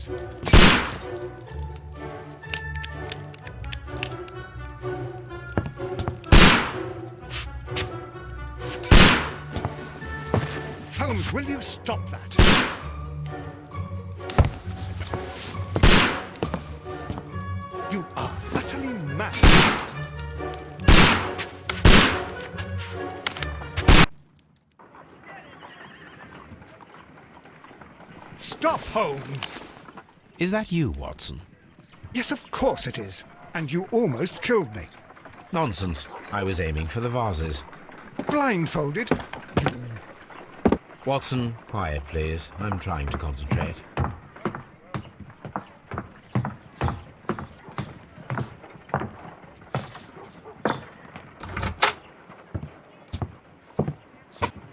Holmes. Holmes, will you stop that? You are utterly mad. Stop, Holmes! Is that you, Watson? Yes, of course it is. And you almost killed me. Nonsense. I was aiming for the vases. Blindfolded? Watson, quiet, please. I'm trying to concentrate.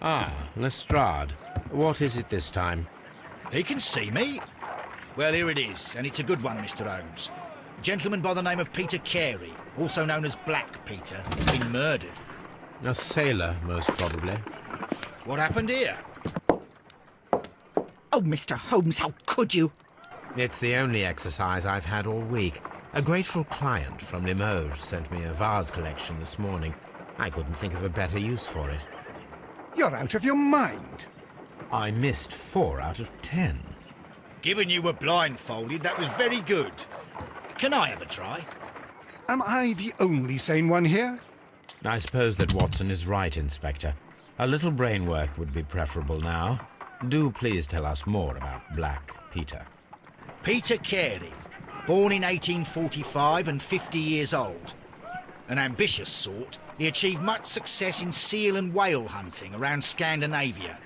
Ah, Lestrade. What is it this time? He can see me. Well, here it is, and it's a good one, Mr. Holmes. A gentleman by the name of Peter Carey, also known as Black Peter, has been murdered. A sailor, most probably. What happened here? Oh, Mr. Holmes, how could you? It's the only exercise I've had all week. A grateful client from Limoges sent me a vase collection this morning. I couldn't think of a better use for it. You're out of your mind. I missed 4 out of 10. Given you were blindfolded, that was very good. Can I have a try? Am I the only sane one here? I suppose that Watson is right, Inspector. A little brain work would be preferable now. Do please tell us more about Black Peter. Peter Carey, born in 1845 and 50 years old. An ambitious sort, he achieved much success in seal and whale hunting around Scandinavia.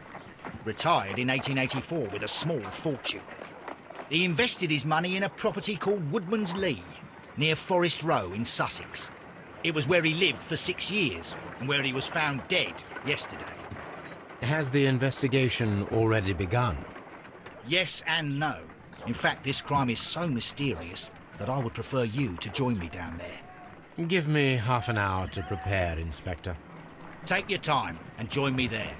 Retired in 1884 with a small fortune. He invested his money in a property called Woodman's Lee, near Forest Row in Sussex. It was where he lived for 6 years, and where he was found dead yesterday. Has the investigation already begun? Yes and no. In fact, this crime is so mysterious that I would prefer you to join me down there. Give me half an hour to prepare, Inspector. Take your time and join me there.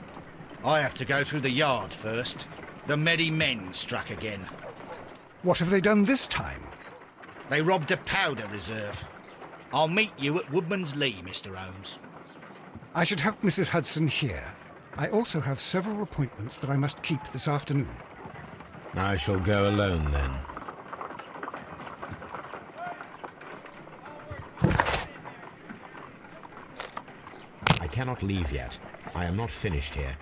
I have to go through the yard first. The merry men struck again. What have they done this time? They robbed a powder reserve. I'll meet you at Woodman's Lee, Mr. Holmes. I should help Mrs. Hudson here. I also have several appointments that I must keep this afternoon. I shall go alone, then. I cannot leave yet. I am not finished here.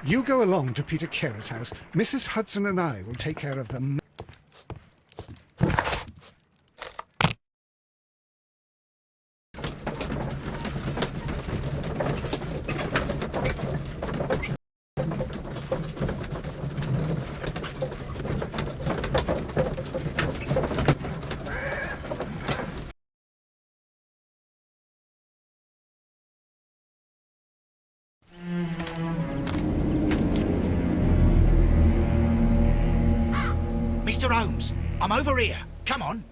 You go along to Peter Carey's house. Mrs. Hudson and I will take care of them. Mr. Holmes, I'm over here. Come on.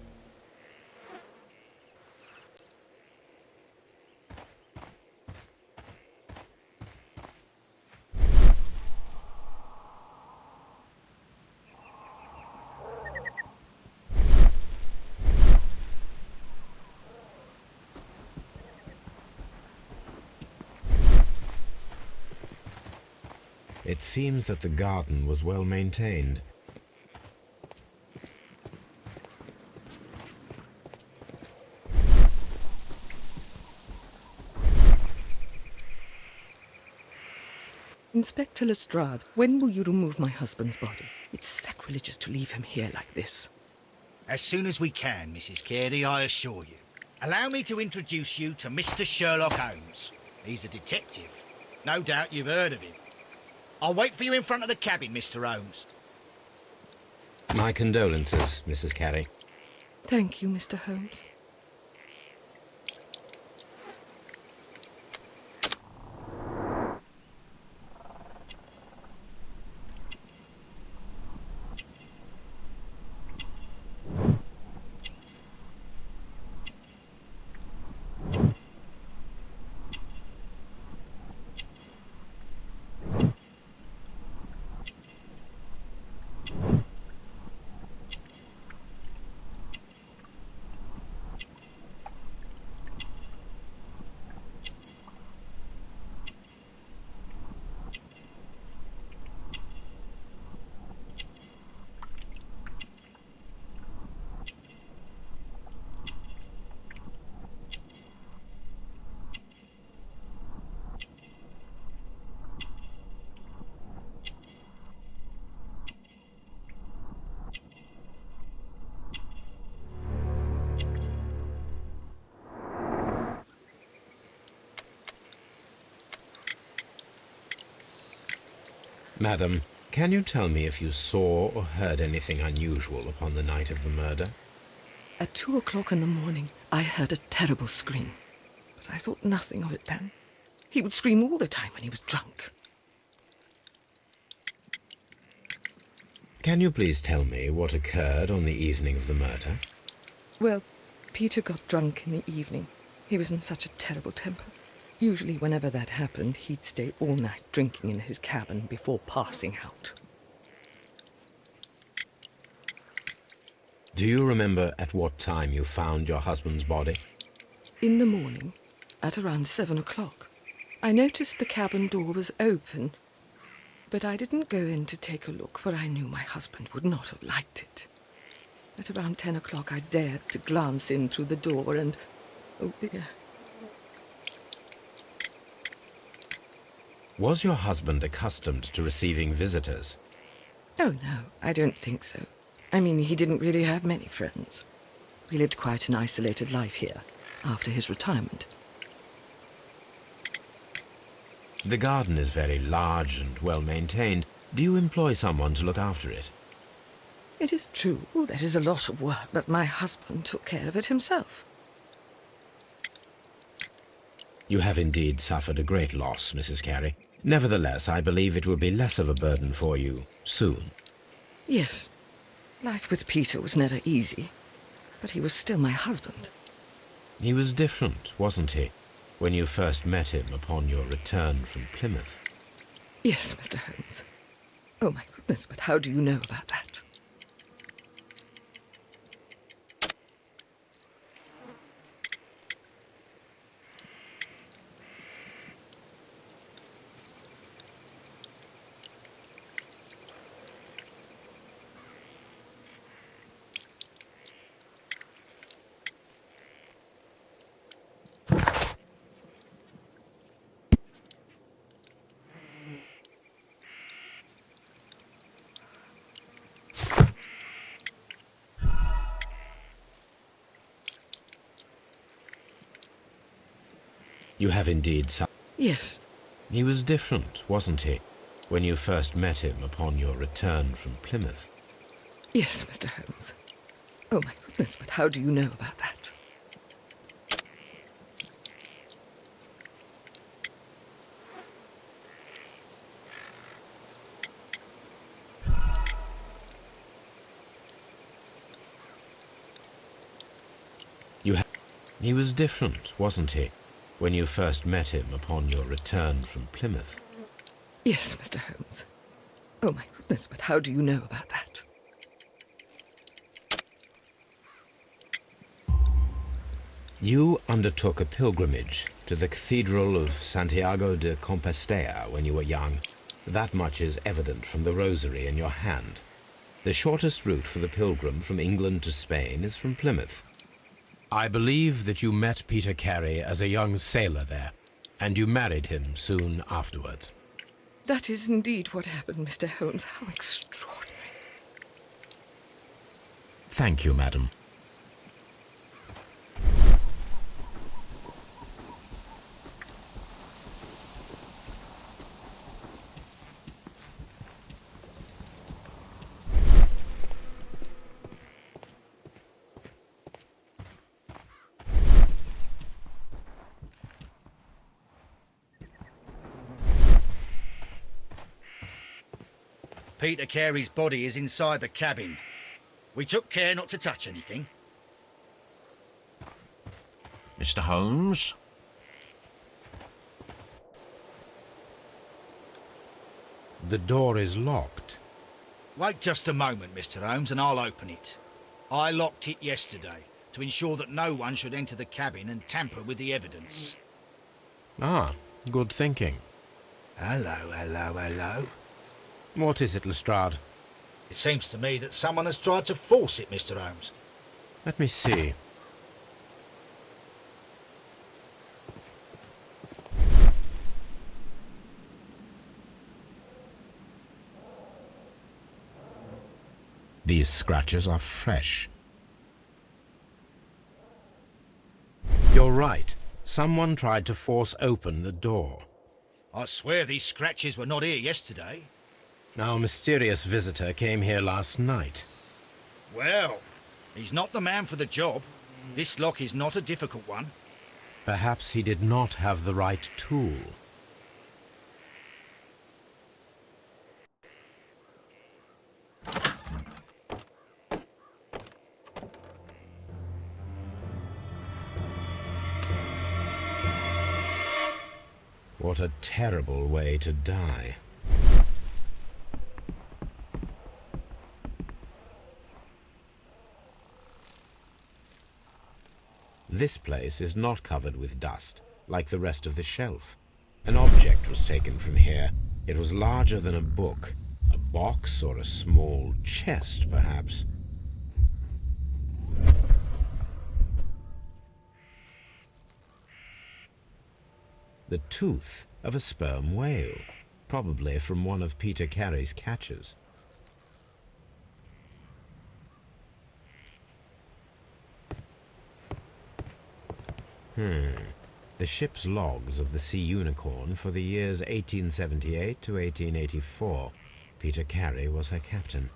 It seems that the garden was well maintained. Inspector Lestrade, when will you remove my husband's body? It's sacrilegious to leave him here like this. As soon as we can, Mrs. Carey, I assure you. Allow me to introduce you to Mr. Sherlock Holmes. He's a detective. No doubt you've heard of him. I'll wait for you in front of the cabin, Mr. Holmes. My condolences, Mrs. Carey. Thank you, Mr. Holmes. Madam, can you tell me if you saw or heard anything unusual upon the night of the murder? At 2 o'clock in the morning, I heard a terrible scream. But I thought nothing of it then. He would scream all the time when he was drunk. Can you please tell me what occurred on the evening of the murder? Well, Peter got drunk in the evening. He was in such a terrible temper. Usually whenever that happened, he'd stay all night drinking in his cabin before passing out. Do you remember at what time you found your husband's body? In the morning, at around 7 o'clock, I noticed the cabin door was open, but I didn't go in to take a look, for I knew my husband would not have liked it. At around 10 o'clock, I dared to glance in through the door and, oh dear. Was your husband accustomed to receiving visitors? Oh, no, I don't think so. I mean, he didn't really have many friends. He lived quite an isolated life here, after his retirement. The garden is very large and well maintained. Do you employ someone to look after it? It is true, there is a lot of work, but my husband took care of it himself. You have indeed suffered a great loss, Mrs. Carey. Nevertheless, I believe it will be less of a burden for you soon. Yes. Life with Peter was never easy, but he was still my husband. He was different, wasn't he, when you first met him upon your return from Plymouth? Yes, Mr. Holmes. Oh, my goodness, but how do you know about that? You have indeed Yes. He was different, wasn't he, when you first met him upon your return from Plymouth? Yes, Mr. Holmes. Oh, my goodness, but how do you know about that? He was different, wasn't he, when you first met him upon your return from Plymouth? Yes, Mr. Holmes. Oh, my goodness, but how do you know about that? You undertook a pilgrimage to the Cathedral of Santiago de Compostela when you were young. That much is evident from the rosary in your hand. The shortest route for the pilgrim from England to Spain is from Plymouth. I believe that you met Peter Carey as a young sailor there, and you married him soon afterwards. That is indeed what happened, Mr. Holmes. How extraordinary. Thank you, madam. Peter Carey's body is inside the cabin. We took care not to touch anything. Mr. Holmes? The door is locked. Wait just a moment, Mr. Holmes, and I'll open it. I locked it yesterday to ensure that no one should enter the cabin and tamper with the evidence. Ah, good thinking. Hello, hello, hello. What is it, Lestrade? It seems to me that someone has tried to force it, Mr. Holmes. Let me see. These scratches are fresh. You're right. Someone tried to force open the door. I swear these scratches were not here yesterday. Our mysterious visitor came here last night. Well, he's not the man for the job. This lock is not a difficult one. Perhaps he did not have the right tool. What a terrible way to die. This place is not covered with dust, like the rest of the shelf. An object was taken from here. It was larger than a book. A box or a small chest, perhaps. The tooth of a sperm whale, probably from one of Peter Carey's catches. The ship's logs of the Sea Unicorn for the years 1878 to 1884. Peter Carey was her captain.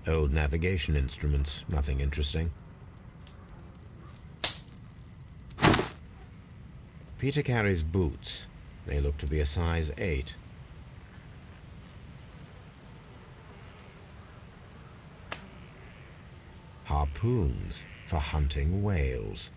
Old navigation instruments, nothing interesting. Peter Carey's boots. They look to be a size 8. Harpoons for hunting whales.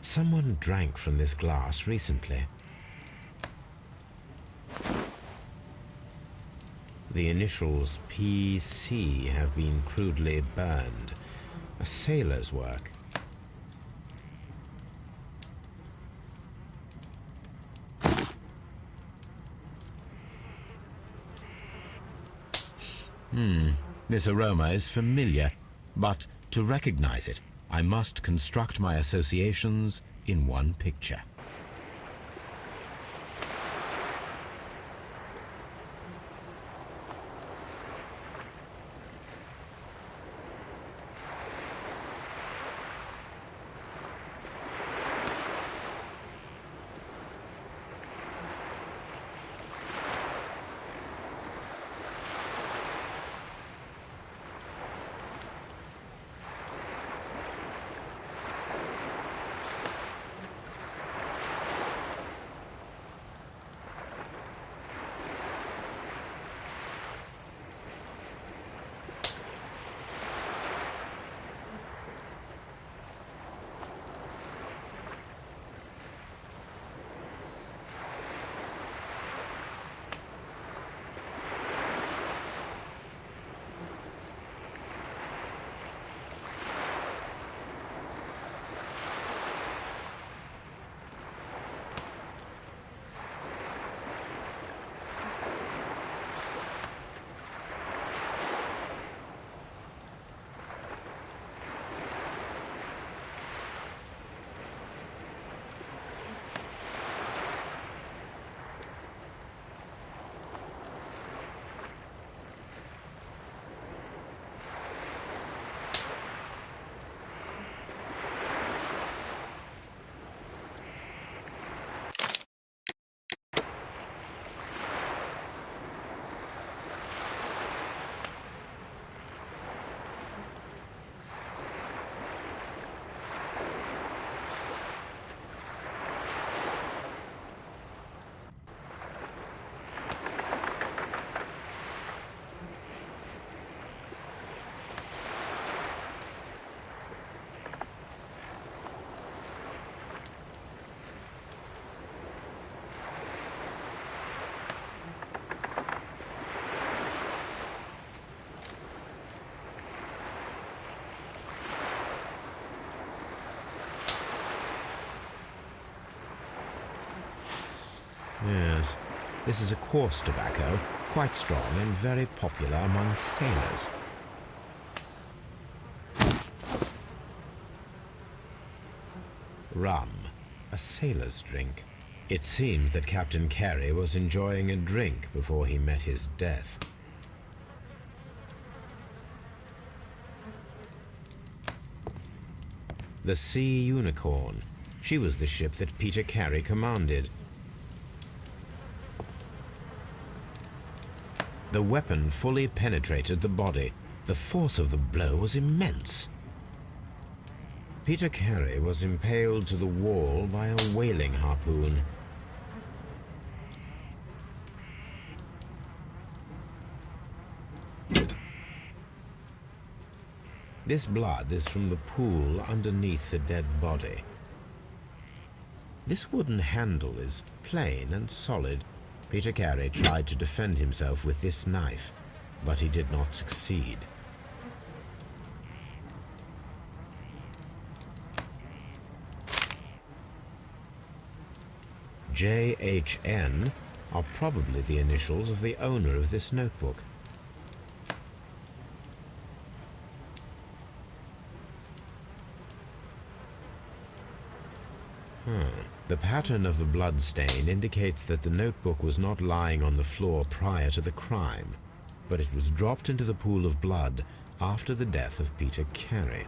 Someone drank from this glass recently. The initials PC have been crudely burned. A sailor's work. This aroma is familiar, but to recognize it, I must construct my associations in one picture. Yes, this is a coarse tobacco, quite strong and very popular among sailors. Rum, a sailor's drink. It seems that Captain Carey was enjoying a drink before he met his death. The Sea Unicorn. She was the ship that Peter Carey commanded. The weapon fully penetrated the body. The force of the blow was immense. Peter Carey was impaled to the wall by a whaling harpoon. This blood is from the pool underneath the dead body. This wooden handle is plain and solid. Peter Carey tried to defend himself with this knife, but he did not succeed. JHN are probably the initials of the owner of this notebook. The pattern of the blood stain indicates that the notebook was not lying on the floor prior to the crime, but it was dropped into the pool of blood after the death of Peter Carey.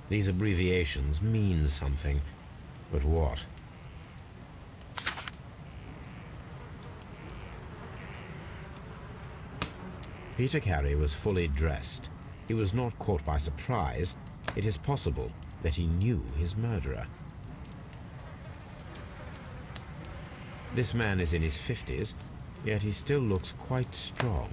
These abbreviations mean something, but what? Peter Carey was fully dressed. He was not caught by surprise. It is possible that he knew his murderer. This man is in his 50s, yet he still looks quite strong.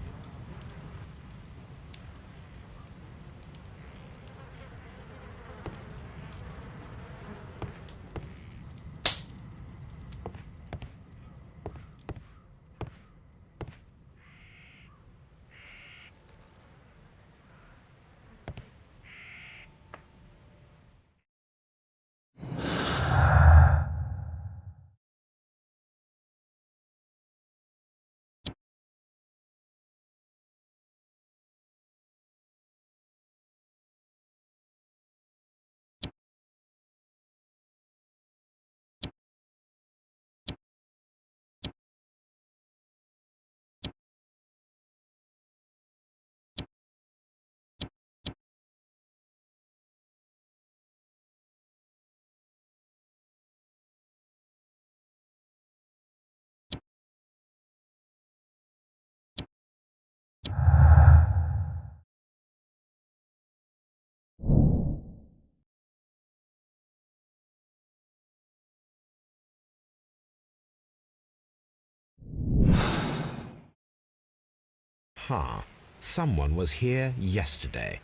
Someone was here yesterday.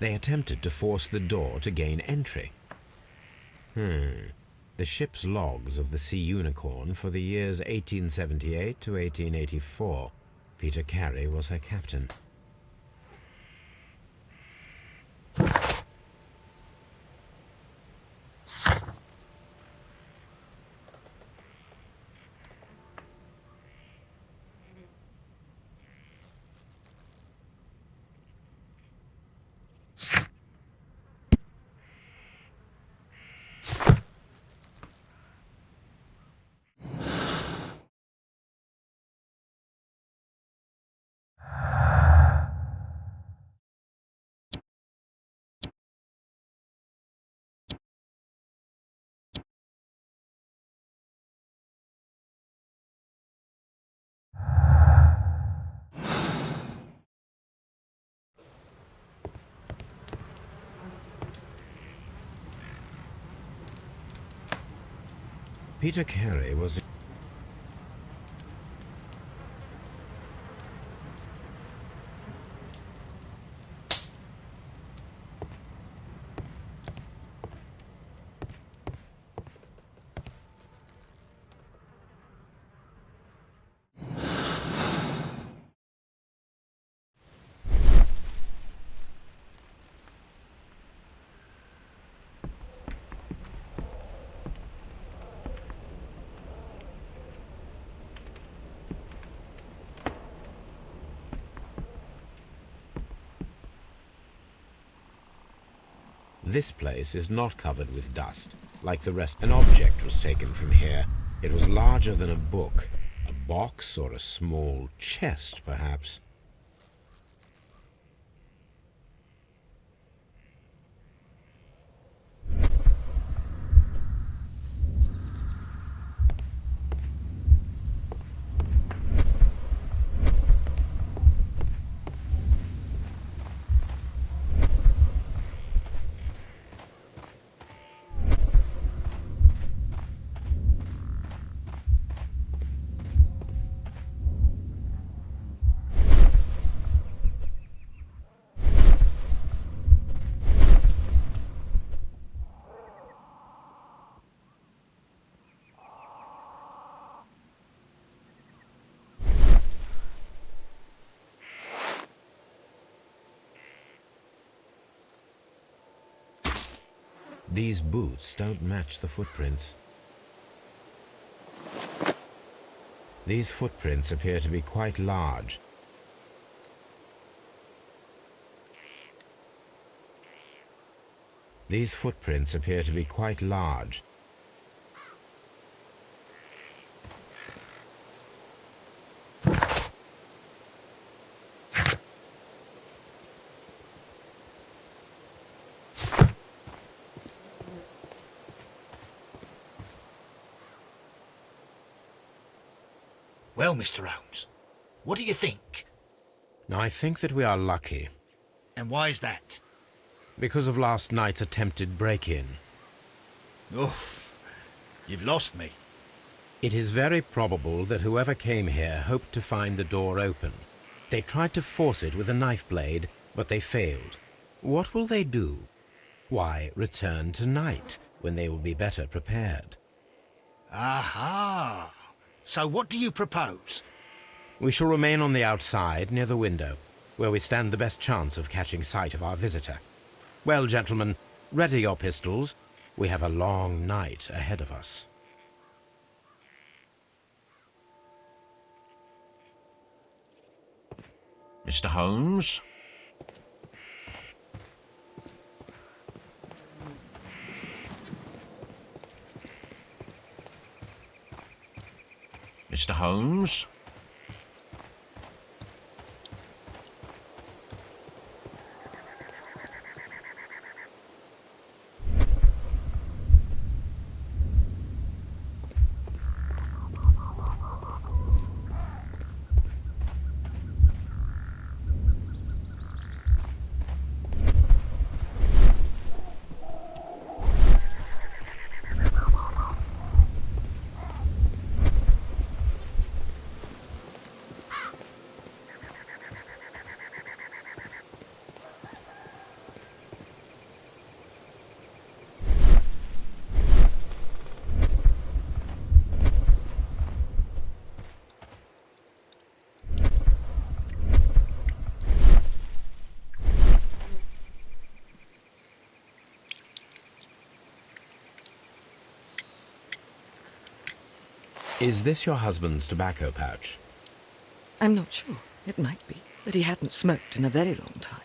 They attempted to force the door to gain entry. The ship's logs of the Sea Unicorn for the years 1878 to 1884. Peter Carey was her captain. Peter Carey was This place is not covered with dust. Like the rest, an object was taken from here. It was larger than a book. A box or a small chest, perhaps. These boots don't match the footprints. These footprints appear to be quite large. These footprints appear to be quite large. Well, Mr. Holmes, what do you think? I think that we are lucky, And why is that? because of last night's attempted break-in. Oh, you've lost me. It is very probable that whoever came here hoped to find the door open. They tried to force it with a knife blade, but they failed. What will they do? Why, return tonight, when they will be better prepared. Aha! So what do you propose? We shall remain on the outside, near the window, where we stand the best chance of catching sight of our visitor. Well, gentlemen, ready your pistols. We have a long night ahead of us. Mr. Holmes? Mr. Holmes? Is this your husband's tobacco pouch? I'm not sure. It might be, but he hadn't smoked in a very long time.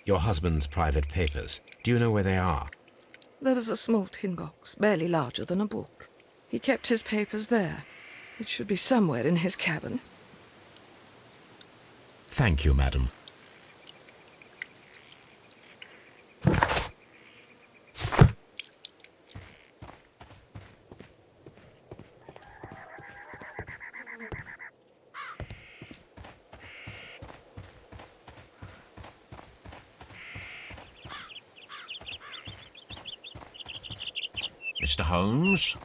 Your husband's private papers. Do you know where they are? There was a small tin box, barely larger than a book. He kept his papers there. It should be somewhere in his cabin. Thank you, madam. Mr. Holmes?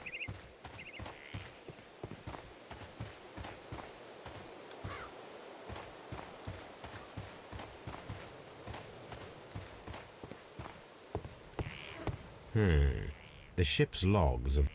The ship's logs of